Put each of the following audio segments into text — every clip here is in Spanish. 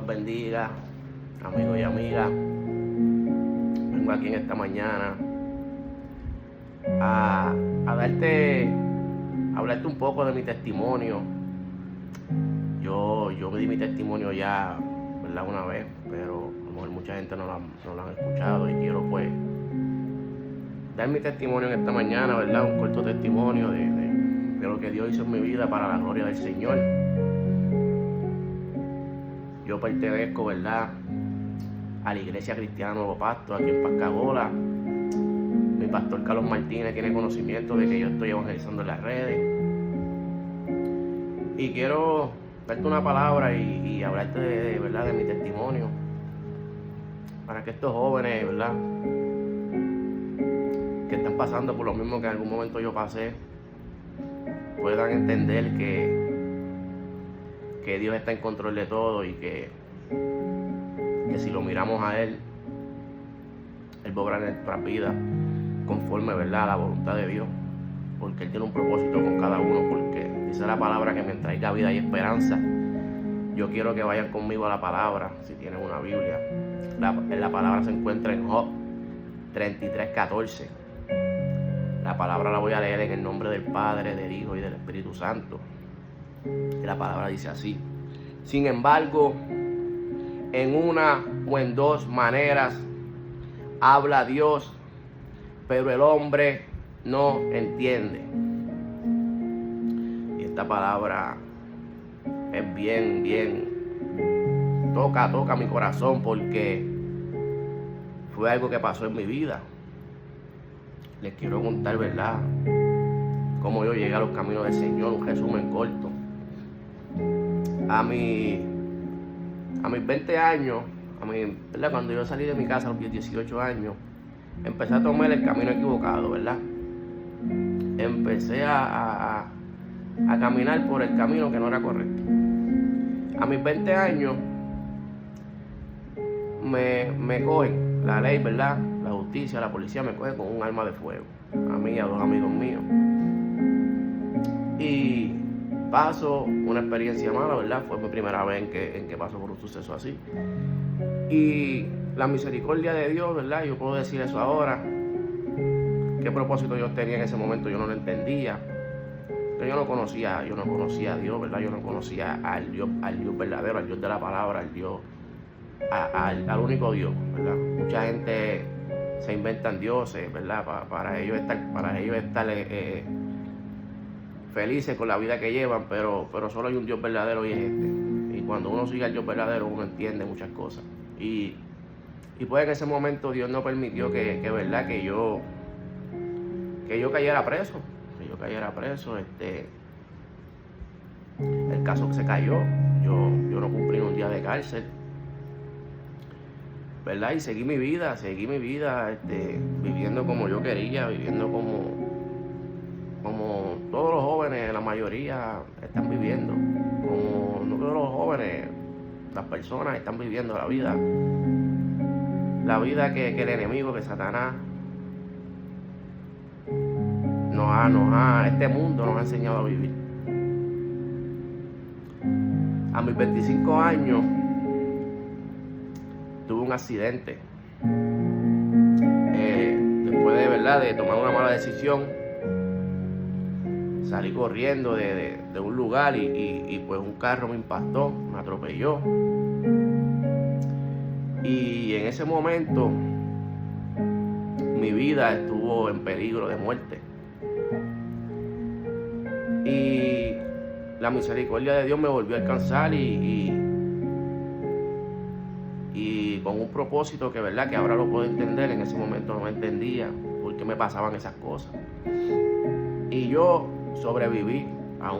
los bendiga, amigos y amigas. Vengo aquí en esta mañana a hablarte un poco de mi testimonio. Yo di mi testimonio ya, ¿verdad? Una vez, pero a lo mejor mucha gente no lo han escuchado y quiero pues dar mi testimonio en esta mañana, ¿verdad? Un corto testimonio de lo que Dios hizo en mi vida para la gloria del Señor. Yo pertenezco, ¿verdad?, a la Iglesia Cristiana Nuevo Pasto, aquí en Pascagola. Mi pastor Carlos Martínez tiene conocimiento de que yo estoy evangelizando en las redes. Y quiero darte una palabra y hablarte ¿verdad?, de mi testimonio. Para que estos jóvenes, ¿verdad?, que están pasando por lo mismo que en algún momento yo pasé, puedan entender que Dios está en control de todo y que si lo miramos a Él va a obrar en nuestras vidas conforme, ¿verdad?, a la voluntad de Dios, porque Él tiene un propósito con cada uno, porque dice la palabra que me traiga vida y esperanza. Yo quiero que vayan conmigo a la palabra, si tienen una Biblia. La palabra se encuentra en Job 33:14. La palabra la voy a leer en el nombre del Padre, del Hijo y del Espíritu Santo. Y la palabra dice así: sin embargo, en una o en dos maneras habla Dios, pero el hombre no entiende. Y esta palabra es bien, toca mi corazón, porque fue algo que pasó en mi vida. Les quiero contar, ¿verdad?, cómo yo llegué a los caminos del Señor, un resumen corto. A mis 20 años, ¿verdad?, cuando yo salí de mi casa a los 18 años, empecé a tomar el camino equivocado, ¿verdad? Empecé a caminar por el camino que no era correcto. A mis 20 años me cogen la ley, ¿verdad?, la justicia, la policía me coge con un arma de fuego, a mí y a dos amigos míos. Y paso una experiencia mala, ¿verdad? Fue mi primera vez en que paso por un suceso así. Y la misericordia de Dios, ¿verdad? Yo puedo decir eso ahora. ¿Qué propósito Dios tenía en ese momento? Yo no lo entendía. Pero yo no conocía a Dios, ¿verdad? Yo no conocía al Dios verdadero, al Dios de la palabra, al Dios, al único Dios, ¿verdad? Mucha gente se inventan dioses, ¿verdad? Para ellos estar felices con la vida que llevan, pero solo hay un Dios verdadero y es este. Y cuando uno sigue al Dios verdadero, uno entiende muchas cosas. Y pues en ese momento Dios no permitió que yo cayera preso. El caso se cayó. Yo no cumplí un día de cárcel, ¿verdad? Y seguí mi vida, viviendo como yo quería, viviendo como todos los jóvenes, la mayoría están viviendo, como no todos los jóvenes, las personas están viviendo la vida que el enemigo, que Satanás este mundo nos ha enseñado a vivir. A mis 25 años tuve un accidente. Después de tomar una mala decisión, salí corriendo de un lugar y pues un carro me impactó, me atropelló. Y en ese momento mi vida estuvo en peligro de muerte. Y la misericordia de Dios me volvió a alcanzar y con un propósito que, ¿verdad?, que ahora lo puedo entender. En ese momento no entendía por qué me pasaban esas cosas. Y yo sobreviví a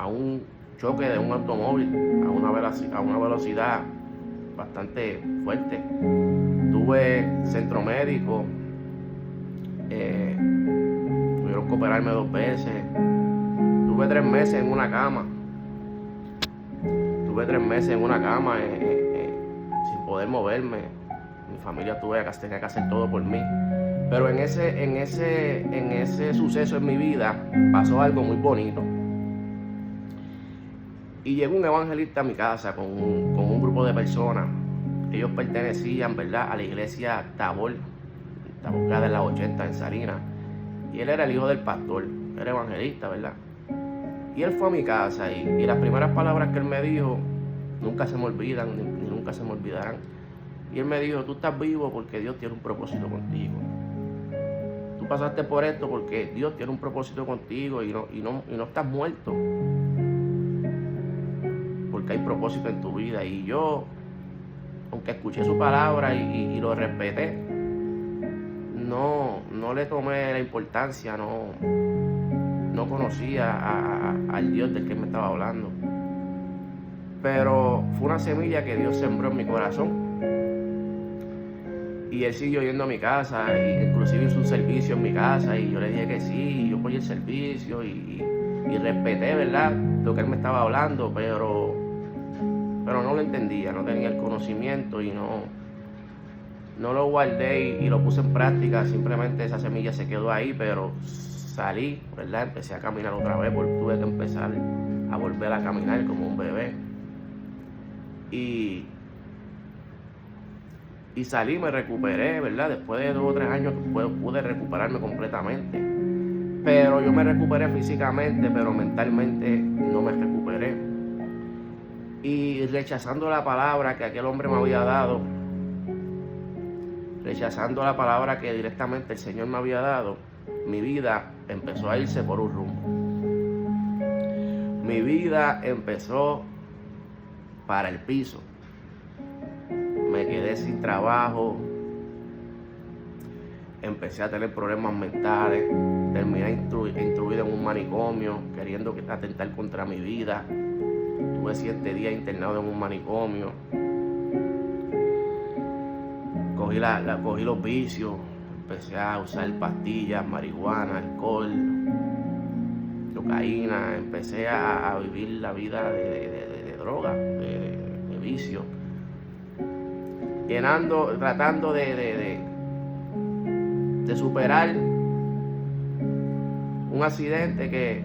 un choque de un automóvil a una velocidad bastante fuerte. Tuve centro médico, tuvieron que operarme 2 veces. Tuve 3 meses en una cama. Sin poder moverme. Mi familia tenía que hacer todo por mí. Pero en ese suceso en mi vida pasó algo muy bonito. Y llegó un evangelista a mi casa con un grupo de personas. Ellos pertenecían, ¿verdad?, a la iglesia Tabor de las 80 en Salinas. Y él era el hijo del pastor, era evangelista, ¿verdad? Y él fue a mi casa y las primeras palabras que él me dijo nunca se me olvidan, ni nunca se me olvidarán. Y él me dijo: tú estás vivo porque Dios tiene un propósito contigo. Tú pasaste por esto porque Dios tiene un propósito contigo y no estás muerto. Porque hay propósito en tu vida. Y yo, aunque escuché su palabra y lo respeté, no le tomé la importancia, no conocía al Dios del que me estaba hablando. Pero fue una semilla que Dios sembró en mi corazón. Y él siguió yendo a mi casa, e inclusive hizo un servicio en mi casa, y yo le dije que sí, yo cogí el servicio y respeté, ¿verdad?, lo que él me estaba hablando, pero no lo entendía, no tenía el conocimiento y no lo guardé y lo puse en práctica. Simplemente esa semilla se quedó ahí, pero salí, ¿verdad? Empecé a caminar otra vez porque tuve que empezar a volver a caminar como un bebé. Y salí, me recuperé, ¿verdad? Después de 2 o 3 años pude recuperarme completamente. Pero yo me recuperé físicamente, pero mentalmente no me recuperé. Y rechazando la palabra que aquel hombre me había dado, rechazando la palabra que directamente el Señor me había dado, mi vida empezó a irse por un rumbo. Mi vida empezó para el piso. Me quedé sin trabajo, empecé a tener problemas mentales, terminé instruido en un manicomio, queriendo atentar contra mi vida. Tuve 7 días internado en un manicomio. Cogí los vicios, empecé a usar pastillas, marihuana, alcohol, cocaína. Empecé a vivir la vida de droga, de vicio. Tratando de superar un accidente que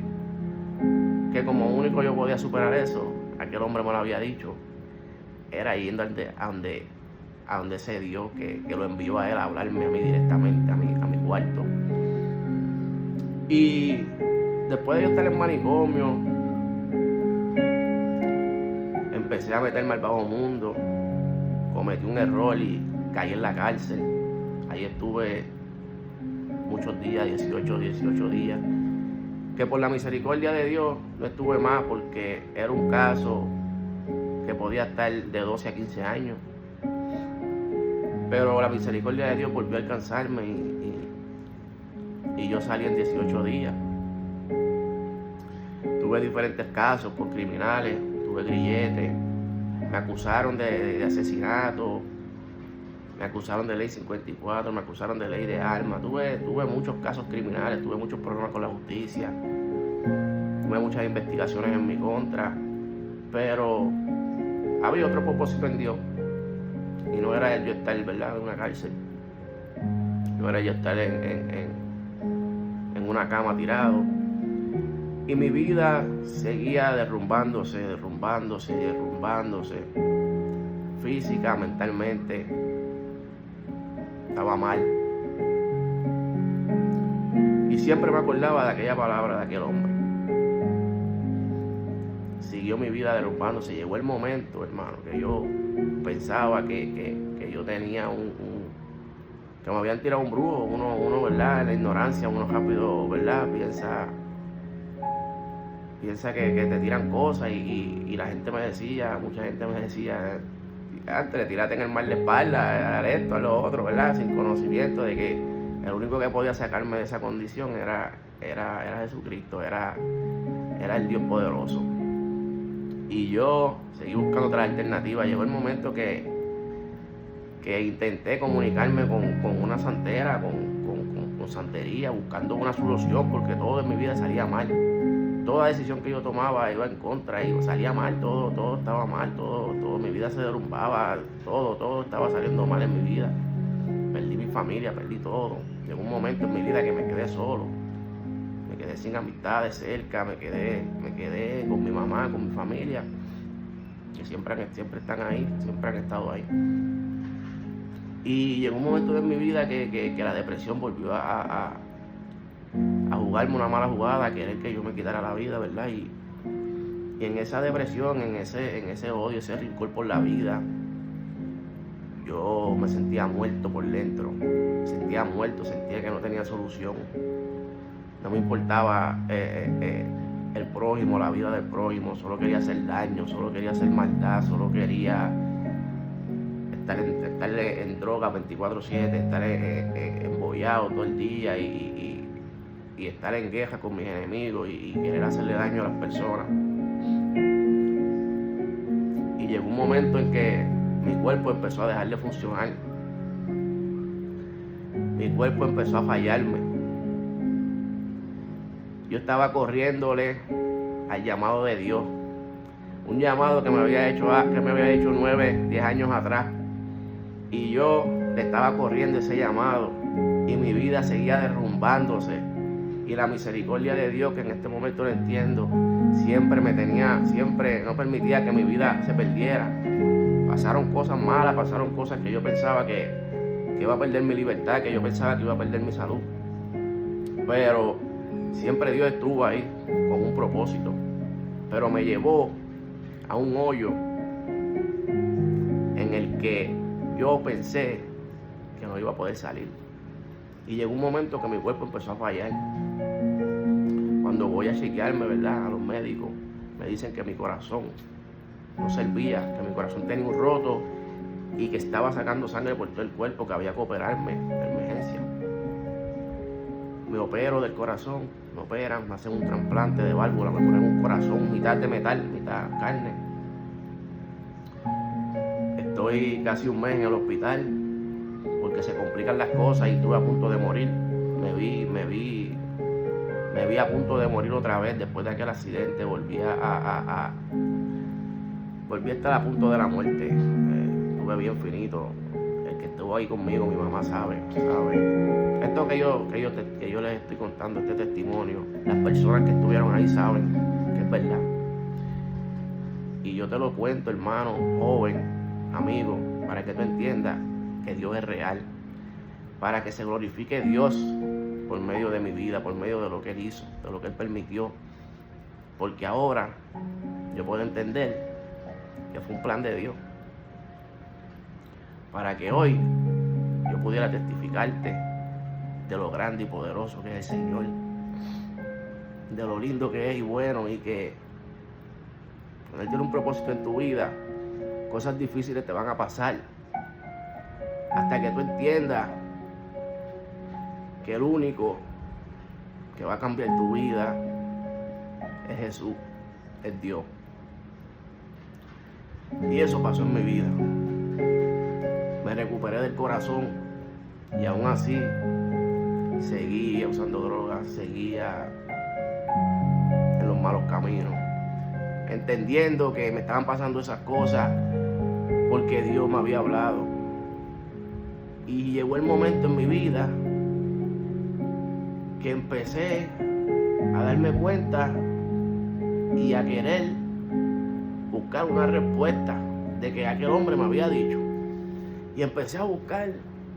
como único yo podía superar eso, aquel hombre me lo había dicho, era yendo a donde ese Dios que lo envió a él a hablarme a mí directamente, a mi cuarto. Y después de yo estar en manicomio, empecé a meterme al bajo mundo. Cometí un error y caí en la cárcel. Ahí estuve muchos días, 18 días. Que por la misericordia de Dios no estuve más, porque era un caso que podía estar de 12 a 15 años. Pero la misericordia de Dios volvió a alcanzarme y yo salí en 18 días. Tuve diferentes casos por criminales, tuve grilletes. Me acusaron de asesinato, me acusaron de ley 54, me acusaron de ley de armas. Tuve muchos casos criminales, tuve muchos problemas con la justicia, tuve muchas investigaciones en mi contra, pero había otro propósito en Dios. Y no era yo estar, ¿verdad?, en una cárcel. No era yo estar en una cama tirado. Y mi vida seguía derrumbándose. Física, mentalmente. Estaba mal. Y siempre me acordaba de aquella palabra de aquel hombre. Siguió mi vida derrumbándose. Llegó el momento, hermano, que yo pensaba que yo tenía que me habían tirado un brujo. Uno, ¿verdad?, en la ignorancia, uno rápido, ¿verdad?, piensa que te tiran cosas y la gente me decía, mucha gente me decía, antes tírate en el mar de espalda, a esto, a lo otro, ¿verdad?, sin conocimiento de que el único que podía sacarme de esa condición era Jesucristo, era el Dios poderoso. Y yo seguí buscando otra alternativa. Llegó el momento que intenté comunicarme con una santera, con santería, buscando una solución, porque todo en mi vida salía mal. Toda decisión que yo tomaba iba en contra y salía mal, todo estaba mal, todo, mi vida se derrumbaba, todo estaba saliendo mal en mi vida. Perdí mi familia, perdí todo. Llegó un momento en mi vida que me quedé quedé sin amistades cerca, me quedé con mi mamá, con mi familia, que siempre están ahí, siempre han estado ahí. Y llegó un momento de mi vida que la depresión volvió a jugarme una mala jugada, a querer que yo me quitara la vida, ¿verdad? Y en esa depresión, en ese odio, ese rencor por la vida, yo me sentía muerto por dentro. Sentía muerto, sentía que no tenía solución. No me importaba el prójimo, la vida del prójimo. Solo quería hacer daño, solo quería hacer maldad, solo quería estar en droga 24/7, estar embollado todo el día y estar en guerra con mis enemigos y querer hacerle daño a las personas. Y llegó un momento en que mi cuerpo empezó a dejar de funcionar. Mi cuerpo empezó a fallarme. Yo estaba corriéndole al llamado de Dios. Un llamado que me había hecho 9, 10 años atrás. Y yo le estaba corriendo ese llamado. Y mi vida seguía derrumbándose. Y la misericordia de Dios, que en este momento lo entiendo, siempre no permitía que mi vida se perdiera. Pasaron cosas malas, pasaron cosas que yo pensaba que iba a perder mi libertad, que yo pensaba que iba a perder mi salud. Pero siempre Dios estuvo ahí con un propósito. Pero me llevó a un hoyo en el que yo pensé que no iba a poder salir. Y llegó un momento que mi cuerpo empezó a fallar. Cuando voy a chequearme, ¿verdad?, a los médicos, me dicen que mi corazón no servía, que mi corazón tenía un roto y que estaba sacando sangre por todo el cuerpo, que había que operarme de emergencia. Me opero del corazón, me operan, me hacen un trasplante de válvula, me ponen un corazón mitad de metal, mitad carne. Estoy casi un mes en el hospital porque se complican las cosas y estuve a punto de morir. Me vi a punto de morir otra vez después de aquel accidente. Volví a estar a punto de la muerte. Estuve bien finito. El que estuvo ahí conmigo, mi mamá sabe. Esto que yo les estoy contando, este testimonio, las personas que estuvieron ahí saben que es verdad. Y yo te lo cuento, hermano, joven, amigo, para que tú entiendas que Dios es real, para que se glorifique Dios por medio de mi vida, por medio de lo que Él hizo, de lo que Él permitió. Porque ahora yo puedo entender que fue un plan de Dios, para que hoy yo pudiera testificarte de lo grande y poderoso que es el Señor, de lo lindo que es y bueno, y que cuando Él tiene un propósito en tu vida, cosas difíciles te van a pasar, hasta que tú entiendas que el único que va a cambiar tu vida es Jesús, es Dios. Y eso pasó en mi vida. Me recuperé del corazón y aún así seguía usando drogas, seguía en los malos caminos, entendiendo que me estaban pasando esas cosas porque Dios me había hablado. Y llegó el momento en mi vida que empecé a darme cuenta y a querer buscar una respuesta de que aquel hombre me había dicho. Y empecé a buscar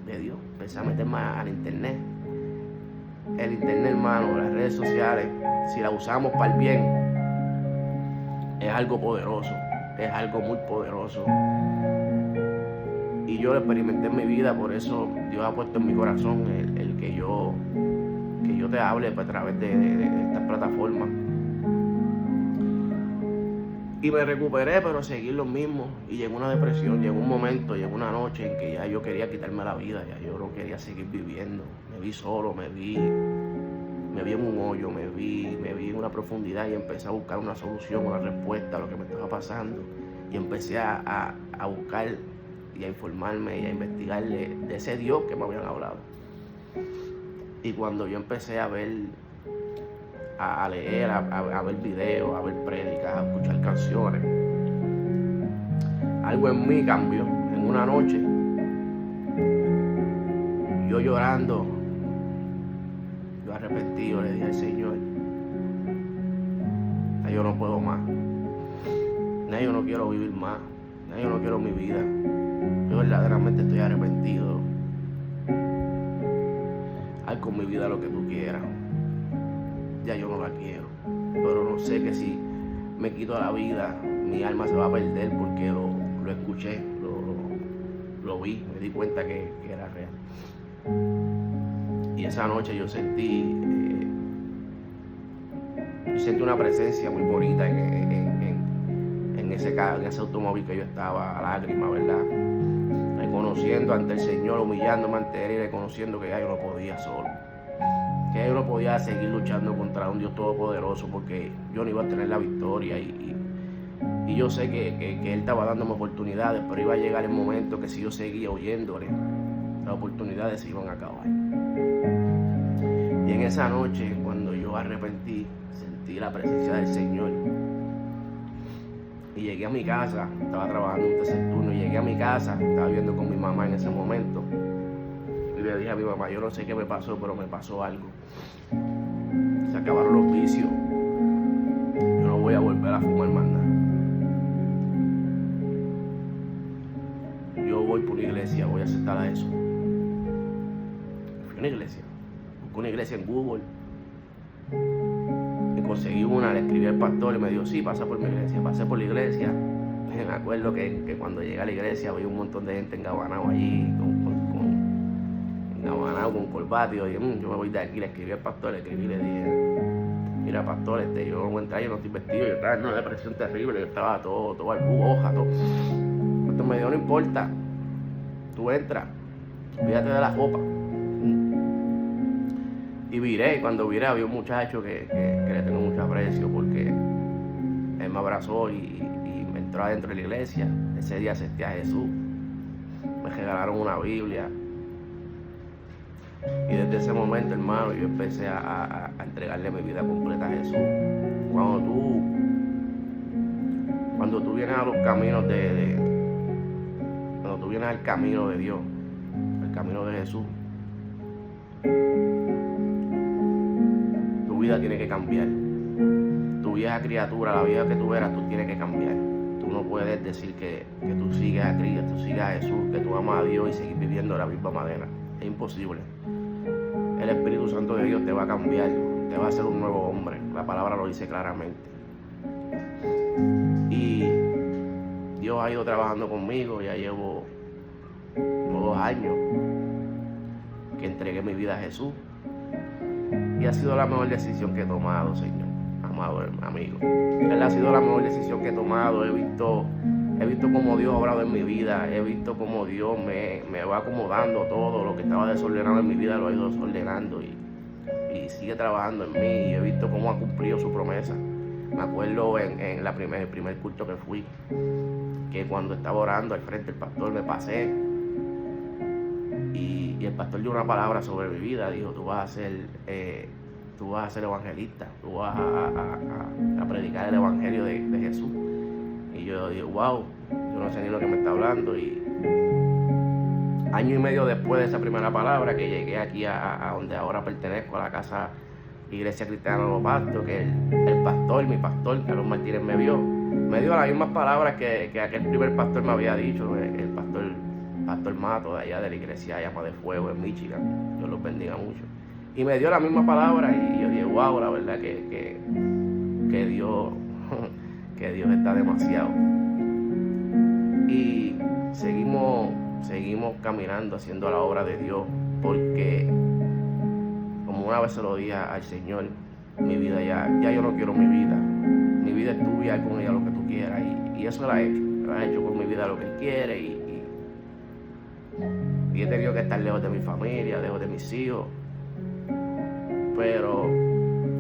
de Dios, empecé a meterme al internet. El internet, hermano, las redes sociales, si las usamos para el bien, es algo poderoso, es algo muy poderoso. Y yo lo experimenté en mi vida, por eso Dios ha puesto en mi corazón el que yo te hable a través de estas plataformas. Y me recuperé, pero seguí lo mismo. Y llegó una depresión, llegó un momento, llegó una noche en que ya yo quería quitarme la vida, ya yo no quería seguir viviendo. Me vi solo, me vi en un hoyo, me vi en una profundidad y empecé a buscar una solución, una respuesta a lo que me estaba pasando. Y empecé a buscar y a informarme y a investigar de ese Dios que me habían hablado. Y cuando yo empecé a ver, a leer, a ver videos, a ver prédicas, a escuchar canciones, algo en mí cambió. En una noche, yo llorando, yo arrepentido, le dije al Señor, Ya yo no puedo más. Ya yo no quiero vivir más. Ya yo no quiero mi vida. Yo verdaderamente estoy arrepentido. Haz con mi vida lo que tú quieras. Ya yo no la quiero. Pero no sé que si me quito la vida, mi alma se va a perder porque lo escuché, lo vi, me di cuenta que era real. Y esa noche yo sentí una presencia muy bonita en ese automóvil que yo estaba, a lágrimas, ¿verdad? Reconociendo ante el Señor, humillándome ante Él y reconociendo que ya yo no podía solo. Que yo no podía seguir luchando contra un Dios todopoderoso porque yo no iba a tener la victoria y yo sé que Él estaba dándome oportunidades, pero iba a llegar el momento que si yo seguía oyéndole, las oportunidades se iban a acabar. Y en esa noche, cuando yo arrepentí, sentí la presencia del Señor y llegué a mi casa. Estaba trabajando un tercer turno y llegué a mi casa, estaba viviendo con mi mamá en ese momento. Y le dije a mi mamá, yo no sé qué me pasó, pero me pasó algo. Se acabaron los vicios. Yo no voy a volver a fumar más nada. Yo voy por una iglesia, voy a aceptar a eso. Fui a una iglesia. Busqué una iglesia en Google. Y conseguí una, le escribí al pastor y me dijo, sí, pasa por mi iglesia. Pasé por la iglesia. Me acuerdo que cuando llegué a la iglesia había un montón de gente engabanado allí, con corbata, y yo dije, yo me voy de aquí. Le escribí al pastor, le dije, mira pastor, yo no voy a entrar, yo no estoy vestido, yo estaba en una depresión terrible, yo estaba todo al hoja, todo. Entonces me dijo, no importa, tú entras, olvídate de la ropa. Y viré, y cuando viré había un muchacho que le tengo mucho aprecio porque él me abrazó y me entró adentro de la iglesia. Ese día acepté a Jesús, me regalaron una Biblia. Y desde ese momento, hermano, yo empecé a entregarle mi vida completa a Jesús. Cuando tú vienes a los caminos cuando tú vienes al camino de Dios, el camino de Jesús, tu vida tiene que cambiar. Tu vieja criatura, la vida que tú eras, tú tienes que cambiar. Tú no puedes decir que tú sigues a Cristo, tú sigues a Jesús, que tú amas a Dios y seguir viviendo de la misma manera. Es imposible. El Espíritu Santo de Dios te va a cambiar, te va a hacer un nuevo hombre. La palabra lo dice claramente. Y Dios ha ido trabajando conmigo, ya llevo 2 años que entregué mi vida a Jesús. Y ha sido la mejor decisión que he tomado, Señor, amado amigo. Él ha sido la mejor decisión que he tomado. He visto cómo Dios ha obrado en mi vida. He visto cómo Dios me va acomodando todo. Lo que estaba desordenado en mi vida lo ha ido desordenando y sigue trabajando en mí. Y he visto cómo ha cumplido su promesa. Me acuerdo en el primer culto que fui, que cuando estaba orando al frente del pastor me pasé y el pastor dio una palabra sobre mi vida. Dijo, tú vas a ser evangelista, tú vas a predicar el evangelio de Jesús. Y yo digo, wow, yo no sé ni lo que me está hablando. Y año y medio después de esa primera palabra, que llegué aquí a donde ahora pertenezco, a la casa Iglesia Cristiana Nuevo Pacto, que mi pastor, Carlos Martínez, me dio las mismas palabras que aquel primer pastor me había dicho, el pastor Mato, de allá de la iglesia Llama de Fuego en Michigan. Dios los bendiga mucho. Y me dio la misma palabra y yo dije, wow, la verdad que Dios está demasiado. Y seguimos caminando, haciendo la obra de Dios, porque como una vez se lo dije al Señor, mi vida ya yo no quiero mi vida. Mi vida es tuya, haz con ella lo que tú quieras. Y eso lo he hecho con mi vida lo que Él quiere. Y he tenido que estar lejos de mi familia, lejos de mis hijos. Pero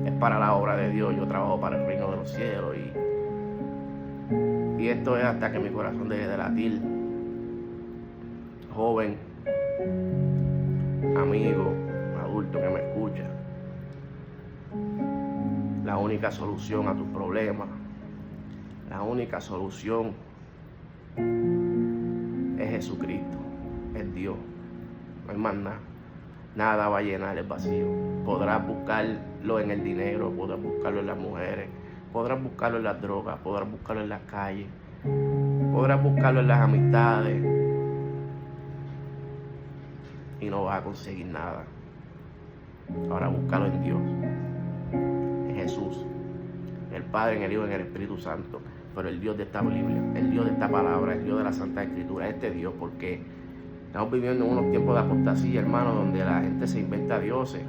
es para la obra de Dios. Yo trabajo para el reino de los cielos. Y esto es hasta que mi corazón deje de latir. Joven, amigo, adulto que me escucha, la única solución a tus problemas, la única solución es Jesucristo, es Dios. No hay más nada. Nada va a llenar el vacío. Podrás buscarlo en el dinero, podrás buscarlo en las mujeres, Podrás buscarlo en las drogas, podrás buscarlo en las calles, podrás buscarlo en las amistades y no vas a conseguir nada. Ahora búscalo en Dios, en Jesús, en el Padre, en el Hijo, en el Espíritu Santo. Pero el Dios de esta Biblia, el Dios de esta palabra, el Dios de la Santa Escritura, este Dios, porque estamos viviendo en unos tiempos de apostasía, hermano, donde la gente se inventa dioses,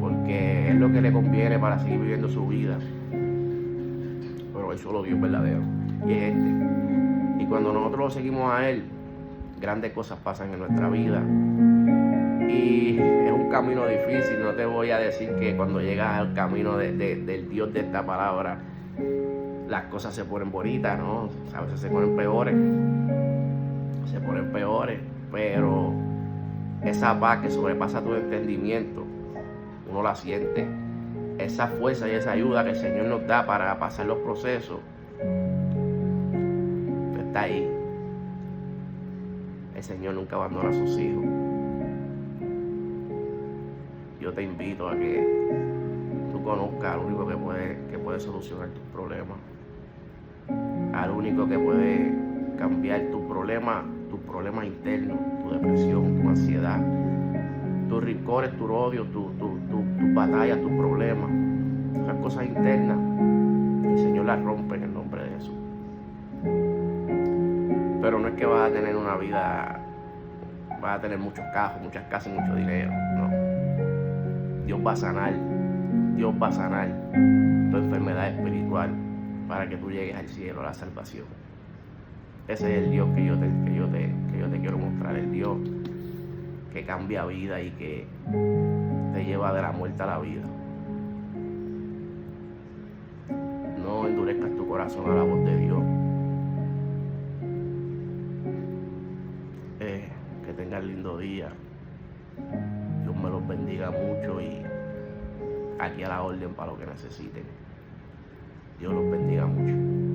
porque es lo que le conviene para seguir viviendo su vida. Pero hay solo Dios verdadero, y es este. Y cuando nosotros lo seguimos a Él, grandes cosas pasan en nuestra vida. Y es un camino difícil, no te voy a decir que cuando llegas al camino del Dios de esta palabra, las cosas se ponen bonitas, ¿no? A veces se ponen peores, pero esa paz que sobrepasa tu entendimiento, uno la siente. Esa fuerza y esa ayuda que el Señor nos da para pasar los procesos, está ahí. El Señor nunca abandona a sus hijos. Yo te invito a que tú conozcas al único que puede solucionar tus problemas, al único que puede cambiar tus problemas internos, tu depresión, tu ansiedad, tus rincones, tus odios, tus batallas, tus problemas, esas cosas internas. El Señor las rompe en el nombre de Jesús. Pero no es que vas a tener una vida, vas a tener muchos carros, muchas casas y mucho dinero, no. Dios va a sanar tu enfermedad espiritual para que tú llegues al cielo, a la salvación. Ese es el Dios que yo te quiero mostrar, el Dios que cambia vida y que te lleva de la muerte a la vida. No endurezcas tu corazón a la voz de Dios. Que tengas lindo día. Dios me los bendiga mucho y aquí a la orden para lo que necesiten. Dios los bendiga mucho.